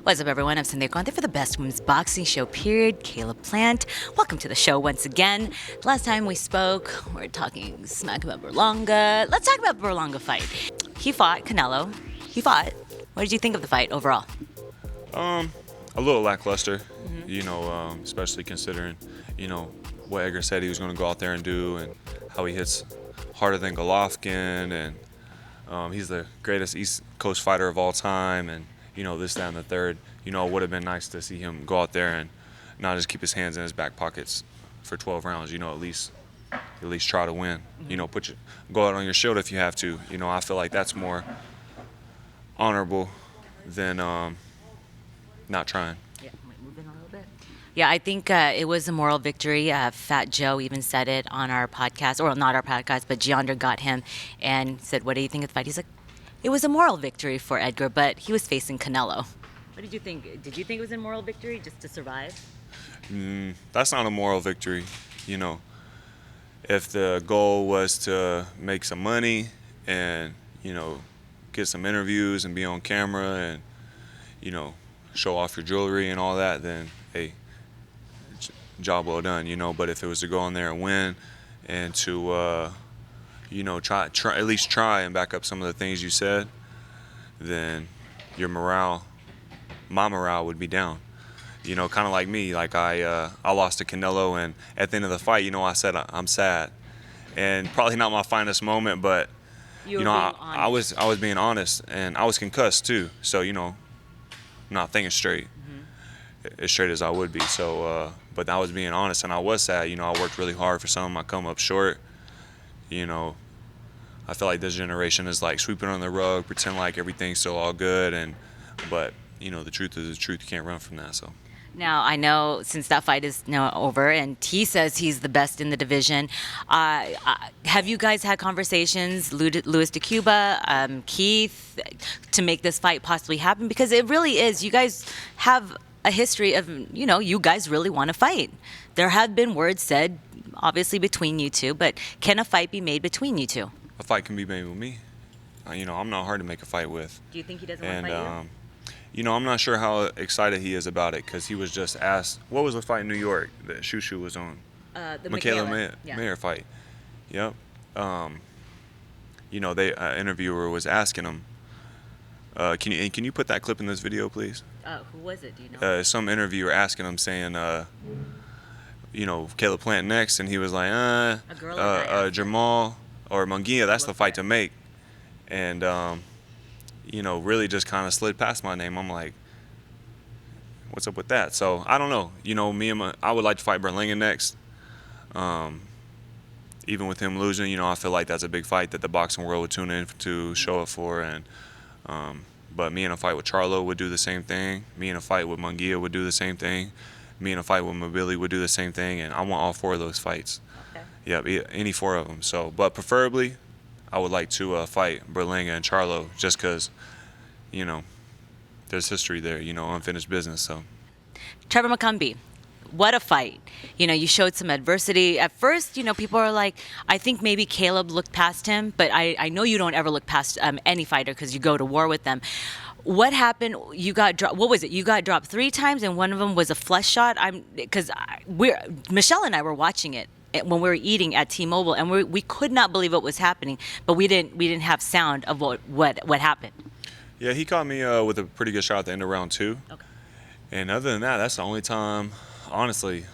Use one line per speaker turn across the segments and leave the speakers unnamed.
What's up, everyone? I'm Cynthia Conte for the Best Women's Boxing Show, period. Caleb Plant. Welcome to the show once again. Last time we spoke, we were talking smack about Berlanga. Let's talk about the Berlanga fight. He fought Canelo. He fought. What did you think of the fight overall?
A little lackluster, especially considering, what Edgar said he was going to go out there and do and how he hits harder than Golovkin, and he's the greatest East Coast fighter of all time, and, this, that, and the third. It would have been nice to see him go out there and not just keep his hands in his back pockets for 12 rounds, at least try to win. Go out on your shield if you have to. I feel like that's more honorable than not trying.
Yeah, move in a little bit. Yeah, I think it was a moral victory. Fat Joe even said it on our podcast, or not our podcast, but Jeandra got him and said, "What do you think of the fight?" He's like, "It was a moral victory for Edgar, but he was facing Canelo." What did you think? Did you think it was a moral victory just to survive?
That's not a moral victory. If the goal was to make some money and, get some interviews and be on camera and, show off your jewelry and all that, then, hey, job well done, But if it was to go in there and win and to, try at least try and back up some of the things you said, then my morale would be down. Kind of like me. Like I lost to Canelo, and at the end of the fight, I said I'm sad, and probably not my finest moment, but I was being honest, and I was concussed too. So I'm not thinking straight, as straight as I would be. So, but I was being honest, and I was sad. I worked really hard for something. I come up short. I feel like this generation is like sweeping on the rug, pretend like everything's still all good, but the truth is the truth. You can't run from that. So.
Now, I know since that fight is now over and he says he's the best in the division, have you guys had conversations, Louis de Cuba, Keith, to make this fight possibly happen? Because it really is. You guys have a history of, you guys really want to fight. There have been words said, obviously, between you two, but can a fight be made between you two?
A fight can be made with me. I'm not hard to make a fight with.
Do you think he doesn't want to fight you?
I'm not sure how excited he is about it because he was just asked, what was the fight in New York that Shushu was on?
The
Michaela
yeah.
Mayer fight. Yep. Interviewer was asking him, can you put that clip in this video, please?
Who was it? Do you know?
Some interviewer asking him, saying, Caleb Plant next, and he was like, Jermall or Munguia, that's the fight to make. And, really just kind of slid past my name. I'm like, what's up with that? So I don't know. I would like to fight Berlanga next. Even with him losing, I feel like that's a big fight that the boxing world would tune in to show up for. And but me in a fight with Charlo would do the same thing. Me in a fight with Munguia would do the same thing. Me in a fight with Mobili would do the same thing. And I want all four of those fights. Okay. Yeah, any four of them. So, but preferably, I would like to fight Berlanga and Charlo just because, there's history there, unfinished business. So,
Trevor McCumby, what a fight. You showed some adversity. At first, people are like, I think maybe Caleb looked past him, but I know you don't ever look past any fighter because you go to war with them. What happened? You got dropped. What was it? You got dropped 3 times, and one of them was a flush shot. Michelle and I were watching it when we were eating at T-Mobile, and we could not believe what was happening, but we didn't have sound of what happened.
Yeah, he caught me with a pretty good shot at the end of round 2. Okay. And other than that, that's the only time, honestly,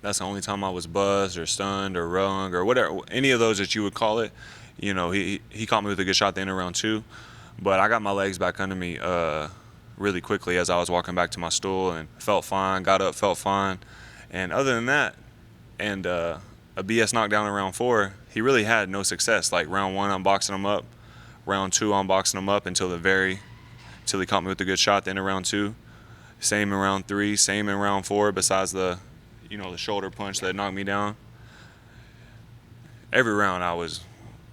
that's the only time I was buzzed or stunned or rung or whatever, any of those that you would call it. He caught me with a good shot at the end of round 2, but I got my legs back under me really quickly as I was walking back to my stool and felt fine, got up, felt fine. And other than that, and a BS knockdown in round 4, he really had no success. Like round 1, I'm boxing him up. Round 2, I'm boxing him up until he caught me with a good shot at the end of round 2. Same in round 3, same in round 4, besides the shoulder punch that knocked me down. Every round I was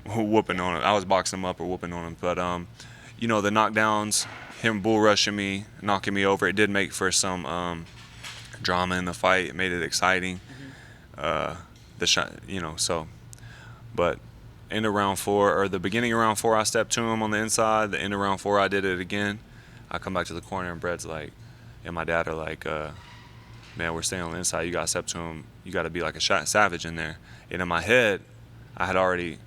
whooping on him. I was boxing him up or whooping on him. But, the knockdowns, him bull rushing me, knocking me over, it did make for some drama in the fight. It made it exciting. The shot, so. But end of round 4, or the beginning of round 4, I stepped to him on the inside. The end of round 4, I did it again. I come back to the corner and Brett's like, and my dad are like, man, we're staying on the inside. You got to step to him. You got to be like a savage in there. And in my head, I had already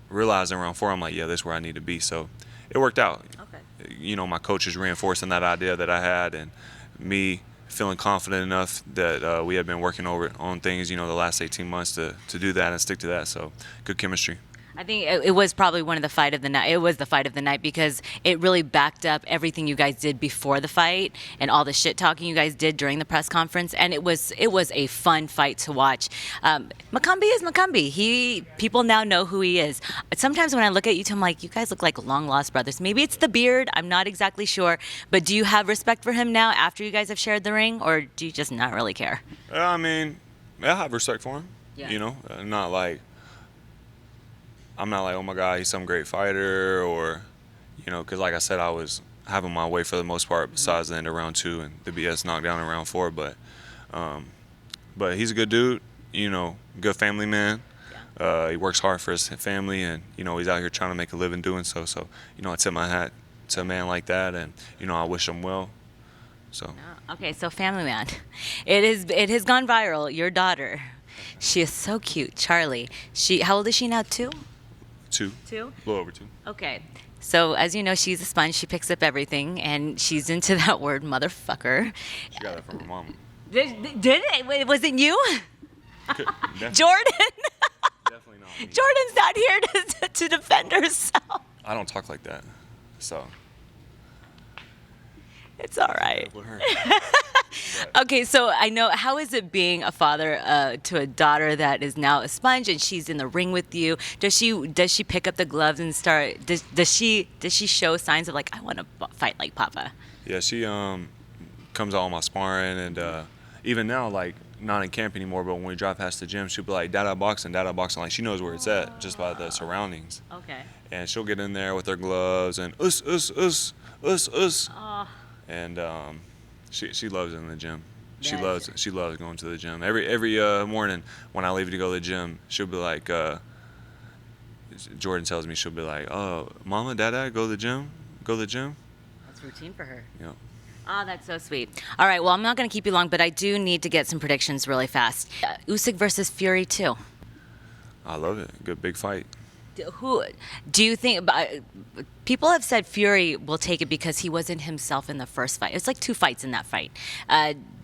realized in round 4, I'm like, yeah, this is where I need to be. So it worked out.
Okay.
You know, my coaches reinforcing that idea that I had, and me feeling confident enough that we had been working on things, you know, the last 18 months to do that and stick to that. So good chemistry.
I think it was probably one of the fight of the night. It was the fight of the night because it really backed up everything you guys did before the fight and all the shit talking you guys did during the press conference. And it was a fun fight to watch. McCumby is McCumby. People now know who he is. Sometimes when I look at you two, I'm like, you guys look like long lost brothers. Maybe it's the beard. I'm not exactly sure. But do you have respect for him now after you guys have shared the ring, or do you just not really care?
I mean, I have respect for him.
Yeah.
You know, I'm not like, oh my God, he's some great fighter, or, you know, because like I said, I was having my way for the most part besides the end of round 2 and the BS knockdown in round 4. But he's a good dude, you know, good family man. He works hard for his family, and, you know, he's out here trying to make a living doing so. So, you know, I tip my hat to a man like that, and, you know, I wish him well. So.
Okay, so family man. It has gone viral. Your daughter, she is so cute, Charlie. How old is she now, 2?
2.
2?
A little over 2.
Okay. So, as you know, she's a sponge. She picks up everything, and she's into that word, motherfucker.
She got that from her mama.
Did it? Wait, was it you?
Definitely,
Jordan?
definitely not me.
Jordan's not here to defend herself.
I don't talk like that, so.
It's all right.
With her.
Okay, so I know, how is it being a father to a daughter that is now a sponge and she's in the ring with you? Does she pick up the gloves and start? Does she show signs of like, I want to fight like Papa?
Yeah, she comes to all my sparring, and even now, like, not in camp anymore, but when we drive past the gym, she'll be like, Dada boxing, like she knows where it's at just by the surroundings.
Okay.
And she'll get in there with her gloves and us.
Oh.
And she loves it in the gym. She
Yes.
loves going to the gym. Every morning when I leave to go to the gym, she'll be like, Jordan tells me, she'll be like, oh, Mama, Dada, go to the gym? Go to the gym?
That's routine for her.
Yeah.
Oh, that's so sweet. All right, well, I'm not going to keep you long, but I do need to get some predictions really fast. Usyk versus Fury 2.
I love it. Good big fight.
Who do you think? People have said Fury will take it because he wasn't himself in the first fight. It's like 2 fights in that fight.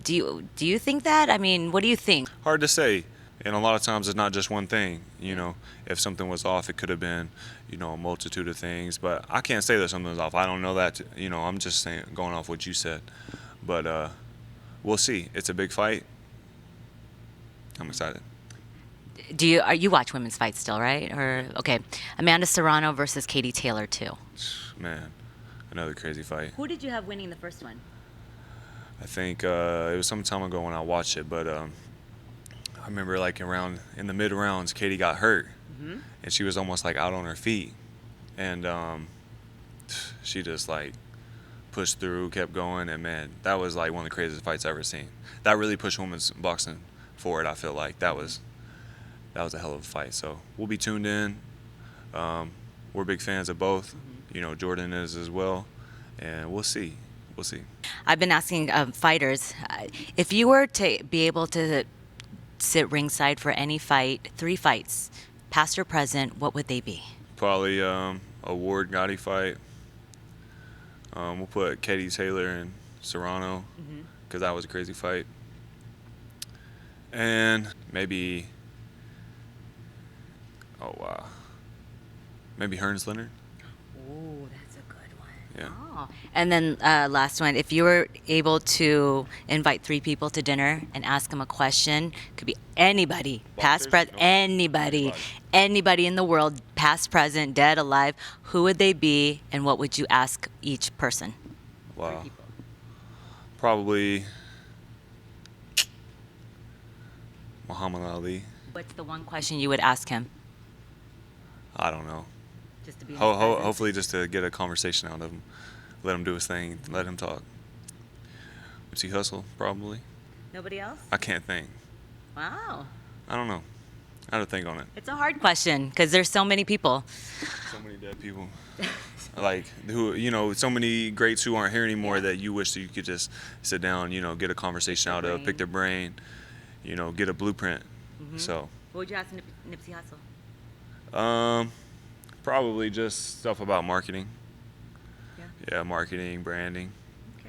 Do you think that? I mean, what do you think?
Hard to say. And a lot of times it's not just one thing. You know, if something was off, it could have been, you know, a multitude of things. But I can't say that something was off. I don't know that. You know, I'm just saying, going off what you said. But we'll see. It's a big fight. I'm excited.
You watch women's fights still, right? Or okay, Amanda Serrano versus Katie Taylor 2.
Man, another crazy fight.
Who did you have winning the first one?
I think it was some time ago when I watched it, but I remember like in the mid rounds, Katie got hurt, and she was almost like out on her feet, and she just like pushed through, kept going, and man, that was like one of the craziest fights I've ever seen. That really pushed women's boxing forward. I feel like that was a hell of a fight. So we'll be tuned in. We're big fans of both. You know, Jordan is as well, and we'll see. We'll see.
I've been asking fighters, if you were to be able to sit ringside for any fight, 3 fights, past or present, what would they be?
Probably a Ward Gotti fight. We'll put Katie Taylor and Serrano because that was a crazy fight. And maybe, maybe Hearns Leonard.
Oh, that's a good one.
Yeah.
Oh. And then last one, if you were able to invite 3 people to dinner and ask them a question, could be anybody, past, present, anybody in the world, past, present, dead, alive, who would they be and what would you ask each person?
Wow. Probably Muhammad Ali.
What's the one question you would ask him?
I don't know.
Just to be in his presence?
Hopefully just to get a conversation out of him. Let him do his thing. Let him talk. Nipsey Hussle, probably.
Nobody else?
I can't think.
Wow.
I don't know. I had to think on it.
It's a hard question because there's so many people.
So many dead people. Like, who, you know, so many greats who aren't here anymore that you wish that you could just sit down, you know, get a conversation out of, pick their brain, you know, get a blueprint. So.
What would you ask Nipsey Hussle?
Probably just stuff about marketing.
Yeah.
Yeah, marketing, branding.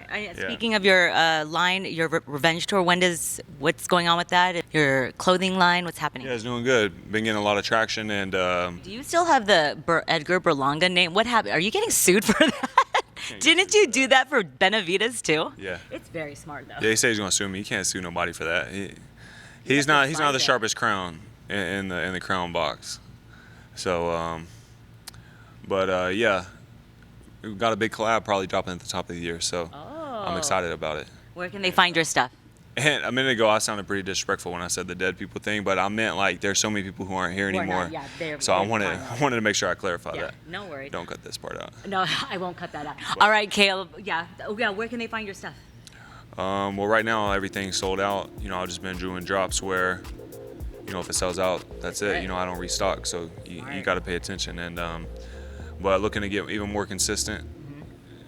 Okay. Speaking of your line, your revenge tour, what's going on with that? Your clothing line, what's happening?
Yeah, it's doing good. Been getting a lot of traction, and
Do you still have the Edgar Berlanga name? What happened? Are you getting sued for that? Didn't you do that for Benavides too?
Yeah.
It's very smart though.
Yeah, he says he's gonna sue me. He can't sue nobody for that. He's not the sharpest crown in the crown box. So, yeah, we've got a big collab probably dropping at the top of the year. So I'm excited about it.
Where can they find your stuff?
And a minute ago, I sounded pretty disrespectful when I said the dead people thing, but I meant like there's so many people who aren't here anymore. So I wanted to make sure I clarify that.
No worries.
Don't cut this part out.
No, I won't cut that out. All right, Caleb. Yeah. Where can they find your stuff?
Well, right now everything's sold out. You know, I've just been doing drops where, you know, if it sells out, that's it. You know, I don't restock, so you got to pay attention. And but looking to get even more consistent.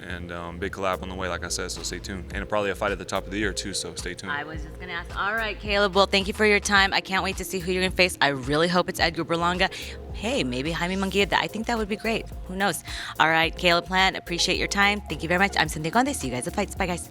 And big collab on the way, like I said, so stay tuned. And probably a fight at the top of the year, too, so stay tuned.
I was just going to ask. All right, Caleb. Well, thank you for your time. I can't wait to see who you're going to face. I really hope it's Edgar Berlanga. Hey, maybe Jaime Munguia. I think that would be great. Who knows? All right, Caleb Plant, appreciate your time. Thank you very much. I'm Cynthia and Jeandra. See you guys at fights. Bye, guys.